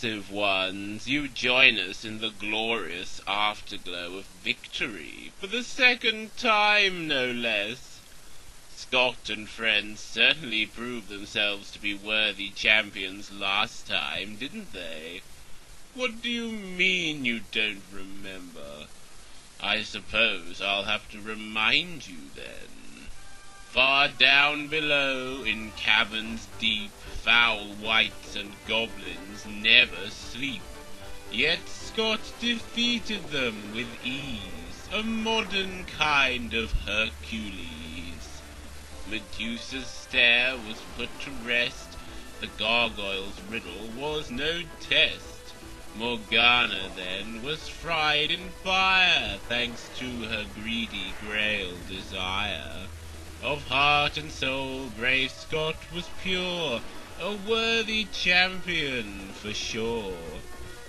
passive ones, you join us in the glorious afterglow of victory, for the second time, no less. Scott and friends certainly proved themselves to be worthy champions last time, didn't they? What do you mean you don't remember? I suppose I'll have to remind you then. Far down below, in caverns deep, foul wights and goblins never sleep. Yet Scott defeated them with ease, a modern kind of Hercules. Medusa's stare was put to rest, the gargoyle's riddle was no test. Morgana, then, was fried in fire, thanks to her greedy grail desire. Of heart and soul brave Scott was pure, a worthy champion for sure.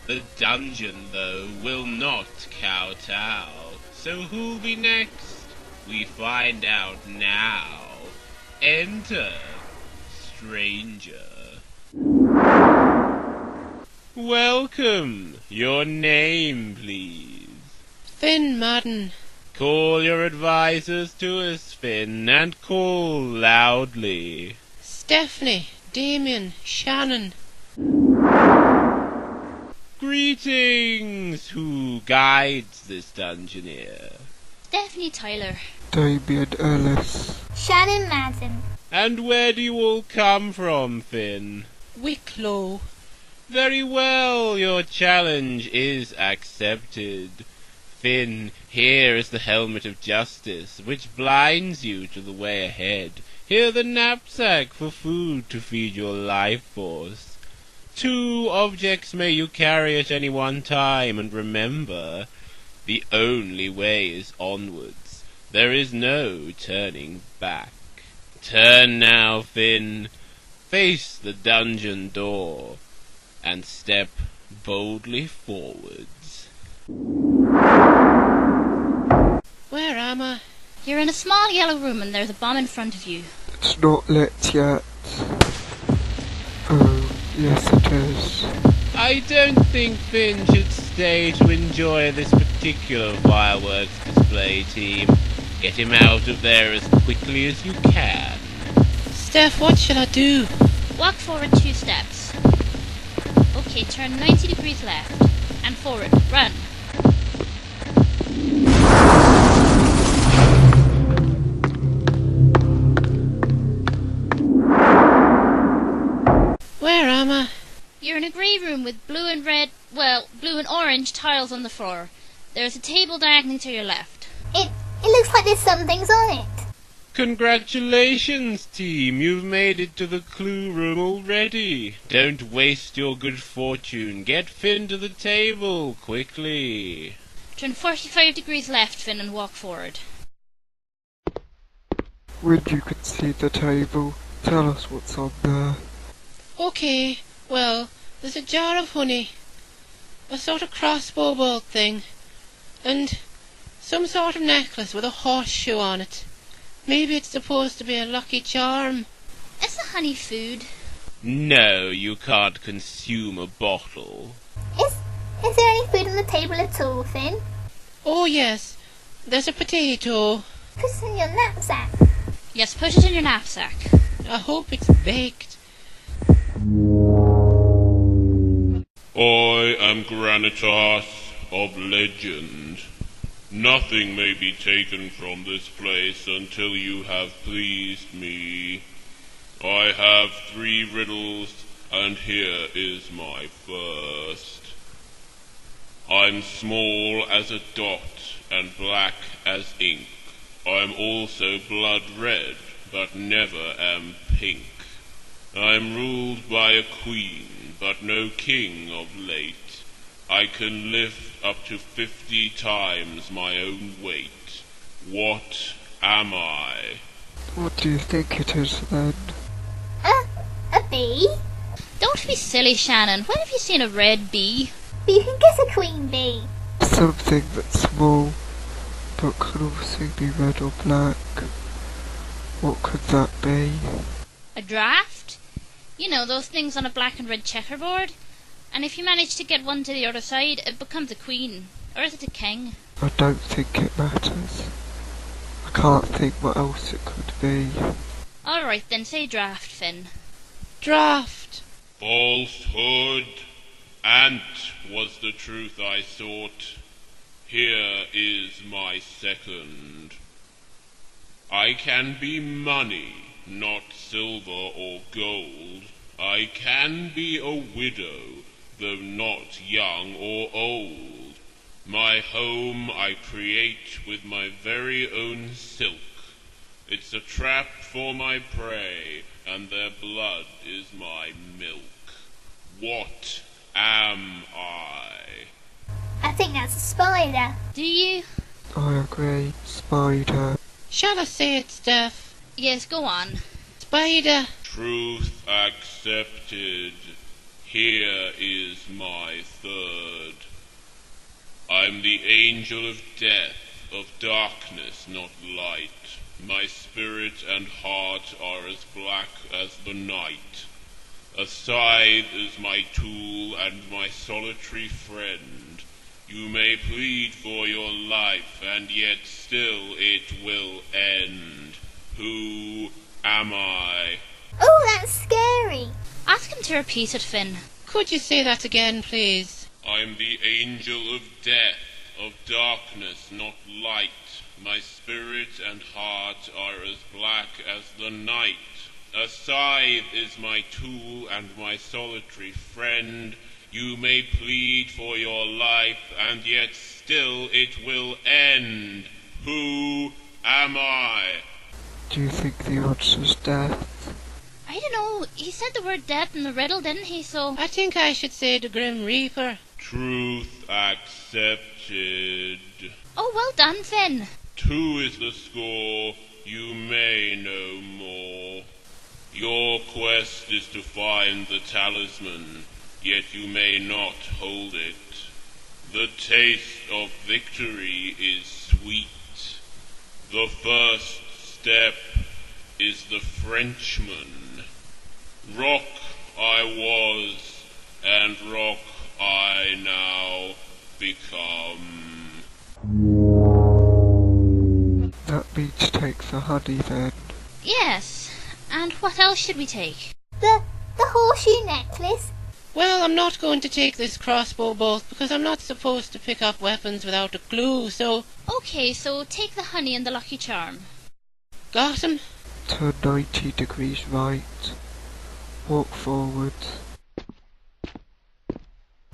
The dungeon, though, will not kowtow, so who'll be next? We find out now. Enter, stranger. Welcome. Your name, please. Finn Madden. Call your advisors to us, Finn, and call loudly. Stephanie, Damien, Shannon. Greetings! Who guides this dungeoneer? Stephanie Tyler. Damien Ellis. Shannon Madden. And where do you all come from, Finn? Wicklow. Very well, your challenge is accepted. Finn, here is the helmet of justice, which blinds you to the way ahead. Here the knapsack for food to feed your life force. 2 objects may you carry at any one time, and remember, the only way is onwards. There is no turning back. Turn now, Finn. Face the dungeon door, and step boldly forwards. Where am I? You're in a small yellow room and there's a bomb in front of you. It's not lit yet. Oh, yes it is. I don't think Finn should stay to enjoy this particular fireworks display, team. Get him out of there as quickly as you can. Steph, what shall I do? Walk forward 2 steps. Okay, turn 90 degrees left. And forward. Run. Where am I? You're in a grey room with blue and orange tiles on the floor. There's a table diagonally to your left. It looks like there's some things on it. Congratulations, team. You've made it to the clue room already. Don't waste your good fortune. Get Finn to the table, quickly. Turn 45 degrees left, Finn, and walk forward. When you can see the table, tell us what's on there. Okay, well, there's a jar of honey, a sort of crossbow bolt thing, and some sort of necklace with a horseshoe on it. Maybe it's supposed to be a lucky charm. Is the honey food? No, you can't consume a bottle. Is there any food on the table at all, Finn? Oh yes, there's a potato. Put it in your knapsack. Yes, put it in your knapsack. I hope it's baked. I am Granitas of legend. Nothing may be taken from this place until you have pleased me. I have 3 riddles, and here is my first. I'm small as a dot and black as ink. I'm also blood red, but never am pink. I'm ruled by a queen, but no king of late. I can lift up to 50 times my own weight. What am I? What do you think it is then? A bee? Don't be silly, Shannon. When have you seen a red bee? But you can guess a queen bee. Something that's small, but could also be red or black. What could that be? A draft? You know, those things on a black and red checkerboard? And if you manage to get one to the other side, it becomes a queen. Or is it a king? I don't think it matters. I can't think what else it could be. Alright then, say draft, Finn. Draft. Falsehood. Ant was the truth I sought. Here is my second. I can be money, not silver or gold. I can be a widow, though not young or old. My home I create with my very own silk. It's a trap for my prey, and their blood is my milk. What am I? I think that's a spider. Do you? I agree. Spider. Shall I say it, Steph? Yes, go on. Spider. Truth accepted. Here is my third. I'm the angel of death, of darkness, not light. My spirit and heart are as black as the night. A scythe is my tool and my solitary friend. You may plead for your life, and yet still it will end. Who am I? Oh, that's scary. Ask him to repeat it, Finn. Could you say that again, please? I'm the angel of death, of darkness, not light. My spirit and heart are as black as the night. A scythe is my tool and my solitary friend. You may plead for your life, and yet still it will end. Who am I? Do you think the answer's death? I don't know. He said the word death in the riddle, didn't he? So I think I should say the Grim Reaper. Truth accepted. oh, well done, Finn. 2 is the score. You may know more. Your quest is to find the talisman, yet you may not hold it. The taste of victory is sweet. The first step is the Frenchman. Rock I was, and rock I now become. That means take the honey then. Yes. And what else should we take? The horseshoe necklace. Well, I'm not going to take this crossbow bolt because I'm not supposed to pick up weapons without a clue, so... Okay, so take the honey and the lucky charm. Got him? Turn 90 degrees right. Walk forward.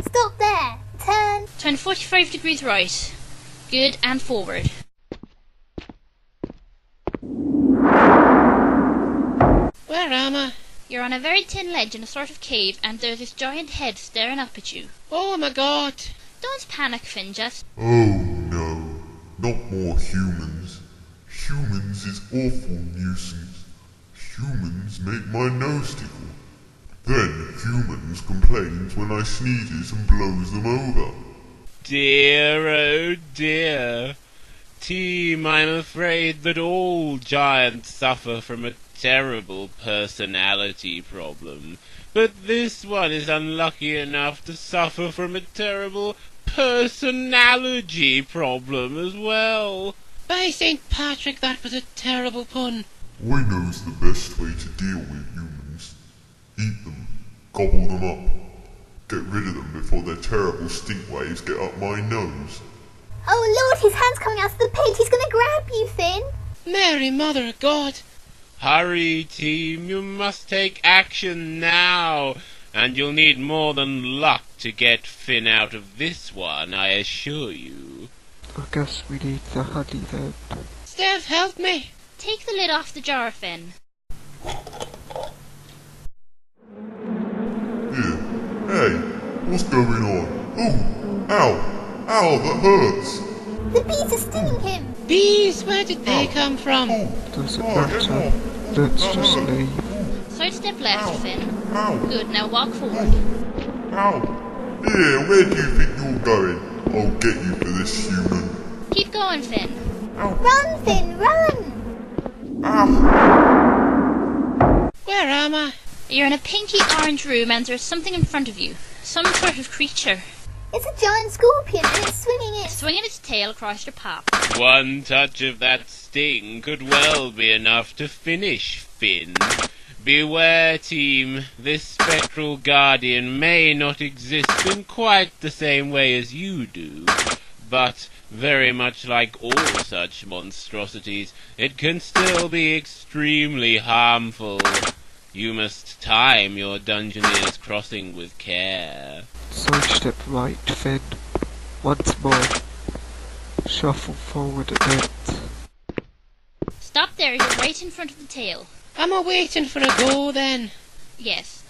Stop there. Turn. Turn 45 degrees right. Good, and forward. Where am I? You're on a very thin ledge in a sort of cave, and there's this giant head staring up at you. Oh my god. Don't panic, Finn, just... Oh no, not more humans. Humans is awful nuisance. Humans make my nose tickle. Then humans complains when I sneezes and blows them over. Dear, oh dear. Team, I'm afraid that all giants suffer from a terrible personality problem. But this one is unlucky enough to suffer from a terrible personality problem as well. By St. Patrick, that was a terrible pun. I knows the best way to deal with humans. Eat them, gobble them up, get rid of them before their terrible stink waves get up my nose. Oh Lord, his hand's coming out of the pit. He's gonna grab you, Finn. Mary, Mother of God. Hurry, team, you must take action now, and you'll need more than luck to get Finn out of this one, I assure you. I guess we need the honey then. Steph, help me. Take the lid off the jar, Finn. Here, hey, what's going on? Oh, ow, ow, that hurts. The bees are stinging him. Bees, where did they come from? Doesn't Get matter. off. Let's That just hurt. leave. Sidestep left, Finn. Ow, Good, now walk forward. ow. Here, where do you think you're going? I'll get you for this, human. Keep going, Finn. Run, Finn, run. Where am I? You're in a pinky orange room and there's something in front of you. Some sort of creature. It's a giant scorpion and it's Swinging its tail across your path. One touch of that sting could well be enough to finish Finn. Beware, team. This spectral guardian may not exist in quite the same way as you do, but very much like all such monstrosities, it can still be extremely harmful. You must time your Dungeoneer's crossing with care. Sidestep right, Finn. Once more. Shuffle forward a bit. Stop there, you're right in front of the tail. Am I waiting for a go then? Yes.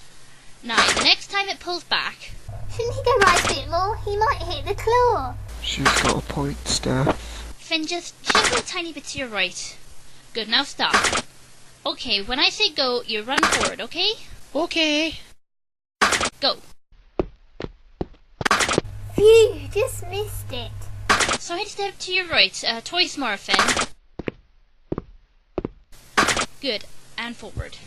Now, the next time it pulls back... Shouldn't he go right a bit more? He might hit the claw. She's got a point, Steph. Finn, just shuffle a tiny bit to your right. Good, now stop. Okay, when I say go, you run forward, okay? Okay. Go. Phew, just missed it. Sidestep to your right, twice more, Finn. Good, and forward.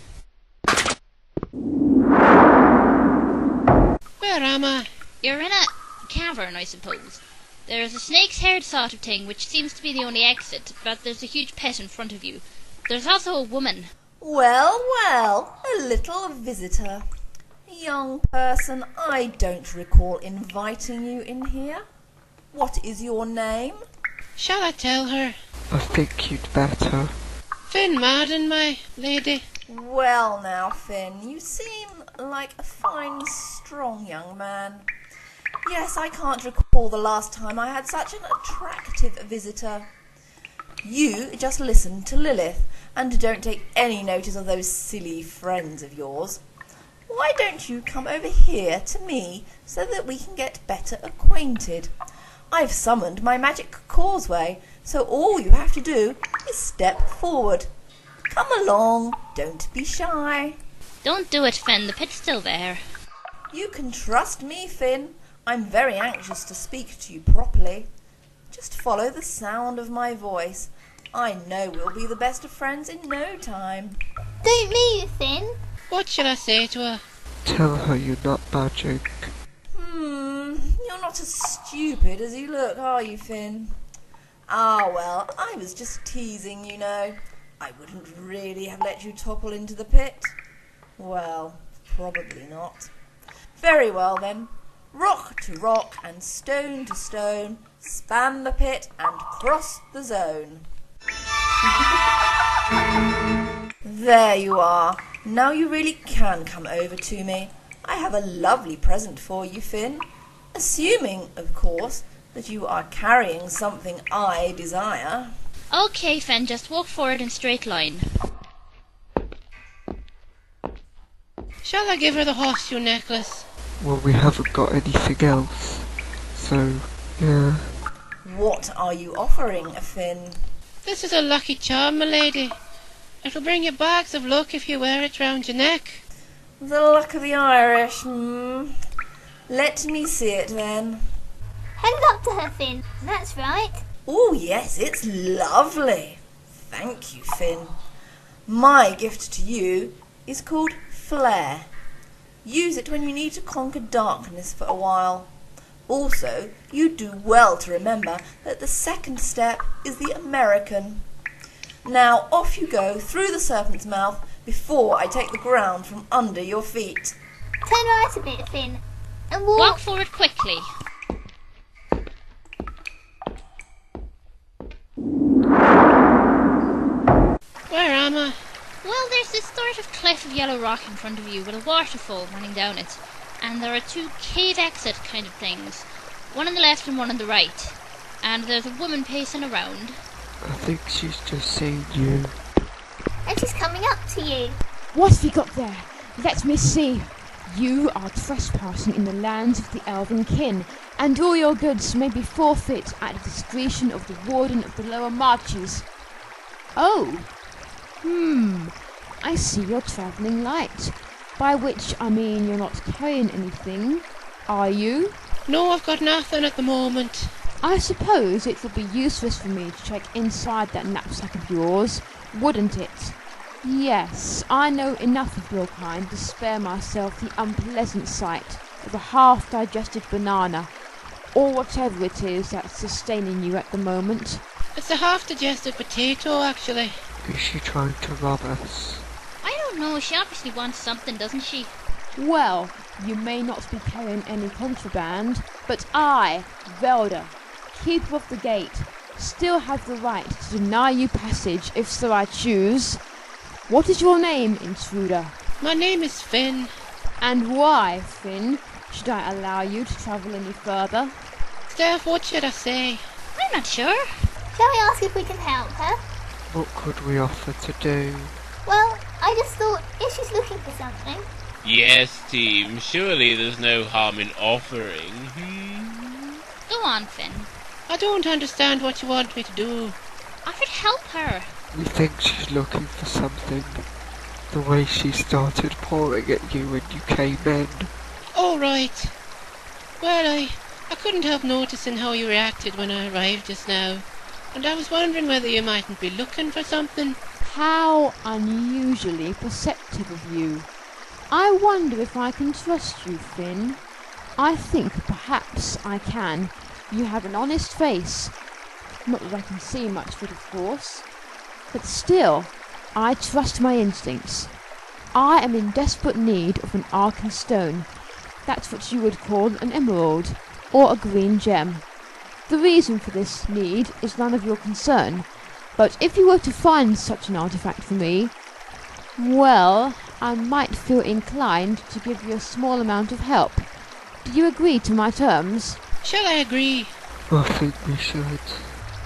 Where am I? You're in a cavern, I suppose. There's a snake's head sort of thing, which seems to be the only exit, but there's a huge pet in front of you. There's also a woman. Well, well, a little visitor. Young person, I don't recall inviting you in here. What is your name? Shall I tell her? I think you'd better. Finn Marden, my lady. Well now, Finn, you seem like a fine, strong young man. Yes, I can't recall the last time I had such an attractive visitor. You just listen to Lillith and don't take any notice of those silly friends of yours. Why don't you come over here to me so that we can get better acquainted? I've summoned my magic causeway, so all you have to do is step forward. Come along, don't be shy. Don't do it, Finn, the pit's still there. You can trust me, Finn. I'm very anxious to speak to you properly. Just follow the sound of my voice. I know we'll be the best of friends in no time. Don't move, Finn. What shall I say to her? Tell her you're not magic. You're not as stupid as you look, are you, Finn? Ah, well, I was just teasing, you know. I wouldn't really have let you topple into the pit. Well, probably not. Very well, then. Rock to rock and stone to stone, span the pit and cross the zone. There you are. Now you really can come over to me. I have a lovely present for you, Finn. Assuming, of course, that you are carrying something I desire. Okay, Finn, just walk forward in straight line. Shall I give her the horseshoe necklace? Well, we haven't got anything else. So, yeah. What are you offering, Finn? This is a lucky charm, my lady. It'll bring you bags of luck if you wear it round your neck. The luck of the Irish, Let me see it, then. Hand it up to her, Finn. That's right. Oh, yes, it's lovely. Thank you, Finn. My gift to you is called Flare. Use it when you need to conquer darkness for a while. Also, you do well to remember that the second step is the American. Now off you go through the serpent's mouth before I take the ground from under your feet. Turn right a bit, Finn. And Walk forward quickly. Where am I? Well, there's this sort of cliff of yellow rock in front of you with a waterfall running down it. And there are two cave exit kind of things. One on the left and one on the right. And there's a woman pacing around. I think she's just seen you. And she's coming up to you. What have you got there? Let me see. You are trespassing in the lands of the elven kin, and all your goods may be forfeit at the discretion of the warden of the lower marches. Oh. I see you're travelling light. By which I mean you're not carrying anything, are you? No, I've got nothing at the moment. I suppose it would be useless for me to check inside that knapsack of yours, wouldn't it? Yes, I know enough of your kind to spare myself the unpleasant sight. of a half-digested banana, or whatever it is that's sustaining you at the moment. It's a half-digested potato, actually. Is she trying to rob us? I don't know, she obviously wants something, doesn't she? Well, you may not be carrying any contraband, but I, Velda, keeper of the gate, still have the right to deny you passage if so I choose. What is your name, intruder? My name is Finn. And why, Finn, should I allow you to travel any further? Steph, what should I say? I'm not sure. Shall we ask if we can help her? What could we offer to do? Well, I just thought if she's looking for something. Yes, team, surely there's no harm in offering. Go on, Finn. I don't understand what you want me to do. I could help her. We think she's looking for something. The way she started pouring at you when you came in. Oh, right. Well, I couldn't help noticing how you reacted when I arrived just now. And I was wondering whether you mightn't be looking for something. How unusually perceptive of you. I wonder if I can trust you, Finn. I think perhaps I can. You have an honest face. Not that I can see much of it, of course. But still, I trust my instincts. I am in desperate need of an Arcan stone. That's what you would call an emerald, or a green gem. The reason for this need is none of your concern. But if you were to find such an artifact for me, well, I might feel inclined to give you a small amount of help. Do you agree to my terms? Shall I agree? I think we should.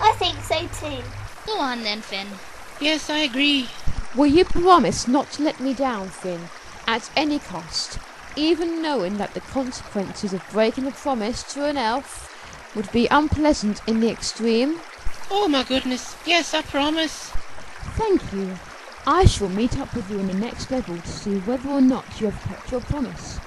I think so too. Go on then, Finn. Yes, I agree. Will you promise not to let me down, Finn, at any cost, even knowing that the consequences of breaking a promise to an elf would be unpleasant in the extreme? Oh my goodness, yes, I promise. Thank you. I shall meet up with you in the next level to see whether or not you have kept your promise.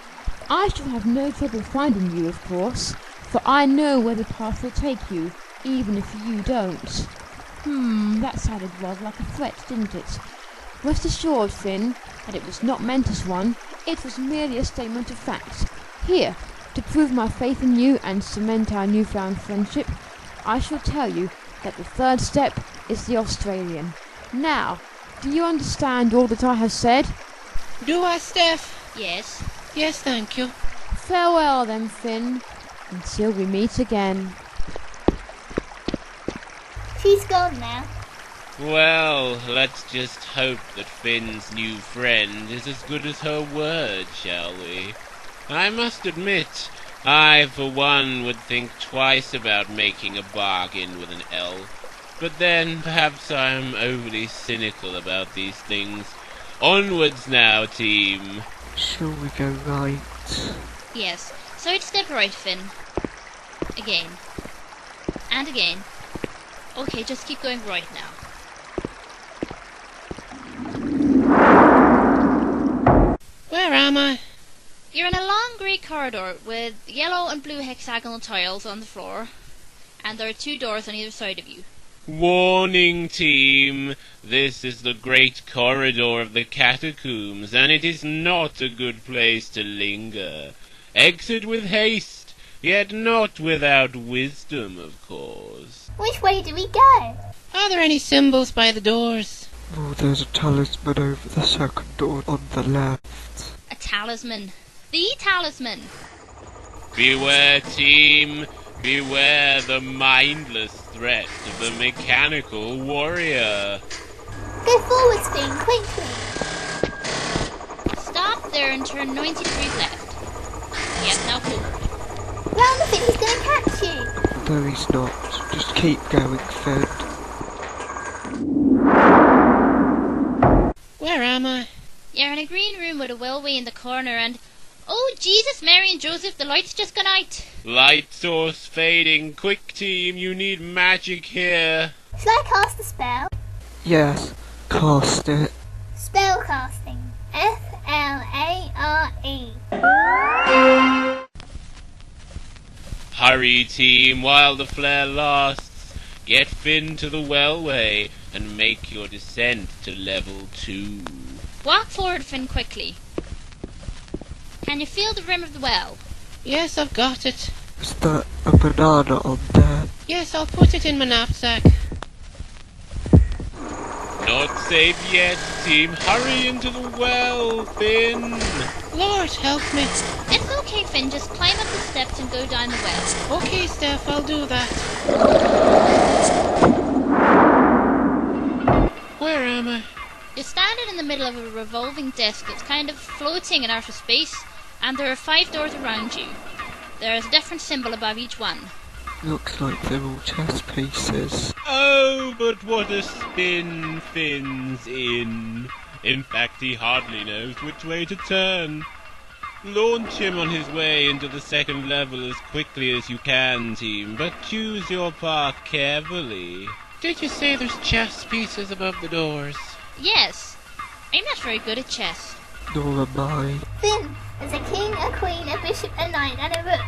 I shall have no trouble finding you, of course, for I know where the path will take you, even if you don't. That sounded rather like a threat, didn't it? Rest assured, Finn, that it was not meant as one. It was merely a statement of fact. Here, to prove my faith in you and cement our newfound friendship, I shall tell you that the third step is the Australian. Now, do you understand all that I have said? Do I, Steph? Yes. Yes, thank you. Farewell then, Finn, until we meet again. She's gone now. Well, let's just hope that Finn's new friend is as good as her word, shall we? I must admit, I for one would think twice about making a bargain with an elf. But then, perhaps I am overly cynical about these things. Onwards now, team. Shall we go right? Yes. Sidestep right, Finn. Again. And again. Okay, just keep going right now. Where am I? You're in a long grey corridor with yellow and blue hexagonal tiles on the floor, and there are 2 doors on either side of you. Warning, team. This is the great corridor of the catacombs, and it is not a good place to linger. Exit with haste, yet not without wisdom, of course. Which way do we go? Are there any symbols by the doors? Oh, there's a talisman over the second door on the left. A talisman. The talisman. Beware, team. Beware the mindless threat of the mechanical warrior. Go forward, Finn, quickly. Stop there and turn 90 degrees left. Yes, now forward. Round the Finn, he's going to catch you. No, he's not. Just keep going, Finn. Where am I? You're in a green room with a wellway in the corner and... Oh, Jesus, Mary and Joseph, the light's just gone out. Light source fading. Quick, team, you need magic here. Shall I cast a spell? Yes, cast it. Spell casting. F-L-A-R-E. Hurry, team, while the flare lasts. Get Finn to the wellway and make your descent to level 2. Walk forward, Finn, quickly. Can you feel the rim of the well? Yes, I've got it. Is that a banana on there? Yes, I'll put it in my knapsack. Not safe yet, team. Hurry into the well, Finn. Lord, help me. It's okay, Finn. Just climb up the steps and go down the well. Okay, Steph, I'll do that. Where am I? You're standing in the middle of a revolving disc that's kind of floating in outer space, and there are 5 doors around you. There is a different symbol above each one. Looks like they're all chess pieces. Oh, but what a spin Finn's in. In fact, he hardly knows which way to turn. Launch him on his way into the second level as quickly as you can, team, but choose your path carefully. Did you say there's chess pieces above the doors? Yes. I'm not very good at chess. Nor am I. Finn, there's a king, a queen, a bishop, a knight and a rook.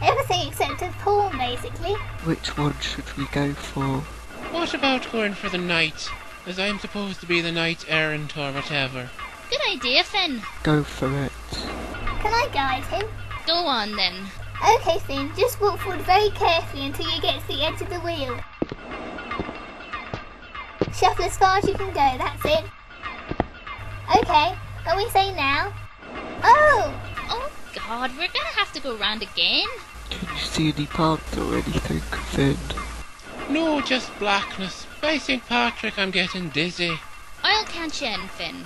Everything except a pawn, basically. Which one should we go for? What about going for the knight, as I'm supposed to be the knight errant or whatever? Good idea, Finn. Go for it. Can I guide him? Go on, then. Okay, Finn, just walk forward very carefully until you get to the edge of the wheel. Shuffle as far as you can go, that's it. Okay, when we say now... Oh! Oh, God, we're gonna have to go round again. Can you see any paths or anything, Finn? No, just blackness. By St. Patrick, I'm getting dizzy. I'll count you in, Finn.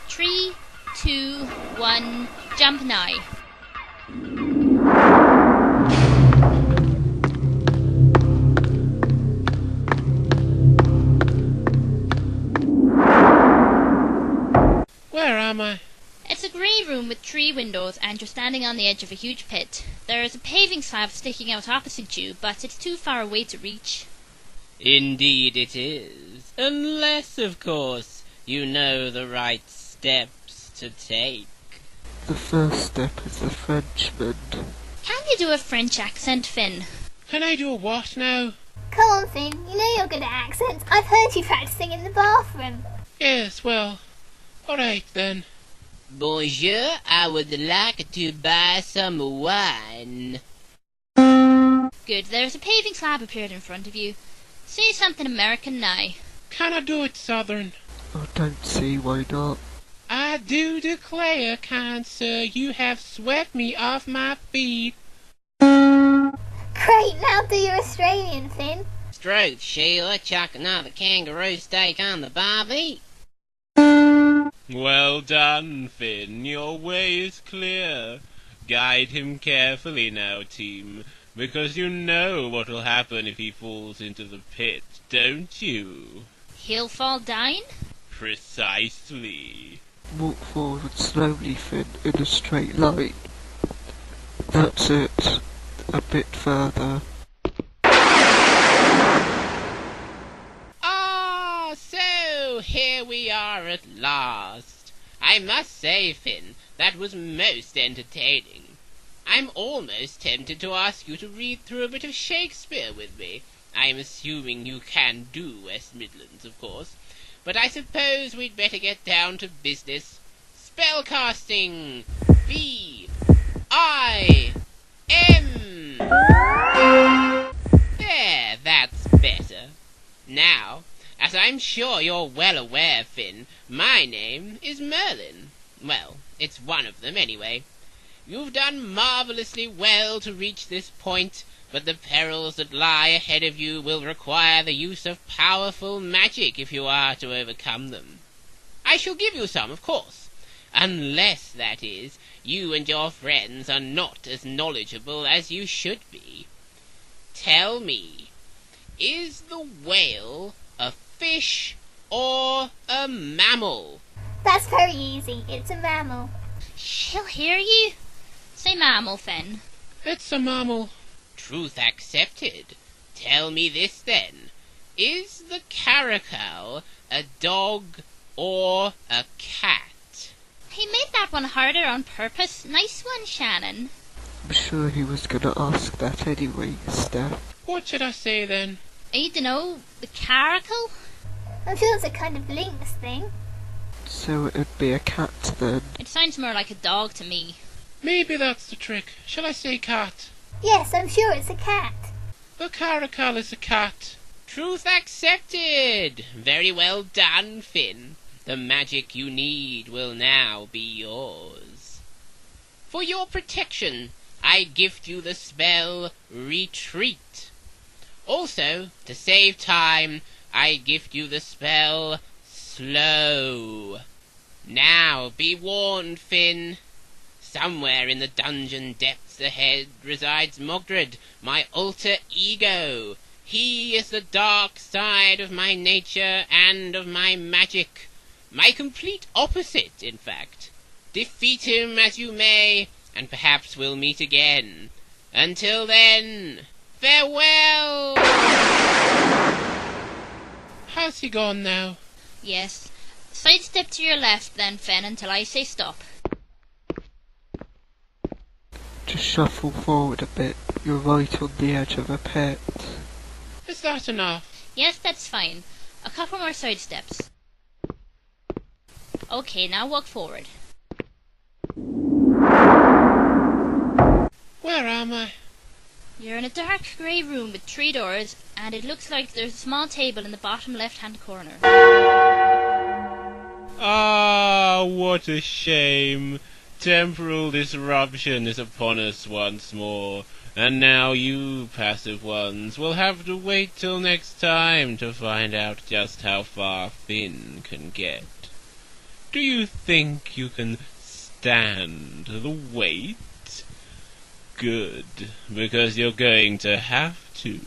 3, 2, 1, jump now. Where am I? It's a grey room with 3 windows, and you're standing on the edge of a huge pit. There is a paving slab sticking out opposite you, but it's too far away to reach. Indeed it is. Unless, of course, you know the right steps to take. The first step is the Frenchman. Can you do a French accent, Finn? Can I do a what now? Come on, Finn, you know you're good at accents. I've heard you practicing in the bathroom. Yes, well, alright then. Bonjour, I would like to buy some wine. Good, there's a paving slab appeared in front of you. Say something American now. Can I do it Southern? I don't see why not. I do declare, kind sir, you have swept me off my feet. Great, now do your Australian, Finn. Stroke, Sheila, chuck another kangaroo steak on the barbie. Well done, Finn. Your way is clear. Guide him carefully now, team, because you know what will happen if he falls into the pit, don't you? He'll fall down? Precisely. Walk forward slowly, Finn, in a straight line. That's it. A bit further. Ah, so here we are at last. I must say, Finn, that was most entertaining. I'm almost tempted to ask you to read through a bit of Shakespeare with me. I'm assuming you can do West Midlands, of course. But I suppose we'd better get down to business. Spellcasting! V-I-M! There, that's better. Now, as I'm sure you're well aware, Finn, my name is Merlin. Well, it's one of them, anyway. You've done marvellously well to reach this point, but the perils that lie ahead of you will require the use of powerful magic if you are to overcome them. I shall give you some, of course, unless, that is, you and your friends are not as knowledgeable as you should be. Tell me, is the whale a fish or a mammal? That's very easy. It's a mammal. She'll hear you. Say mammal, Finn. It's a mammal. Truth accepted. Tell me this, then. Is the caracal a dog or a cat? He made that one harder on purpose. Nice one, Shannon. I'm sure he was gonna ask that anyway, Steph. What should I say then? I dunno, the caracal? I'm sure it's a kind of lynx thing. So it'd be a cat then. It sounds more like a dog to me. Maybe that's the trick. Shall I say cat? Yes, I'm sure it's a cat. The caracal is a cat. Truth accepted! Very well done, Finn. The magic you need will now be yours. For your protection, I gift you the spell Retreat. Also, to save time, I gift you the spell Slow. Now, be warned, Finn. Somewhere in the dungeon depths ahead resides Mogdred, my alter ego. He is the dark side of my nature and of my magic. My complete opposite, in fact. Defeat him as you may, and perhaps we'll meet again. Until then, farewell! Has he gone now? Yes. Sidestep to your left then, Finn, until I say stop. Just shuffle forward a bit. You're right on the edge of a pit. Is that enough? Yes, that's fine. A couple more sidesteps. Okay, now walk forward. Where am I? You're in a dark grey room with 3 doors, and it looks like there's a small table in the bottom left-hand corner. Ah, what a shame. Temporal disruption is upon us once more, and now you passive ones will have to wait till next time to find out just how far Finn can get. Do you think you can stand the wait? Good, because you're going to have to.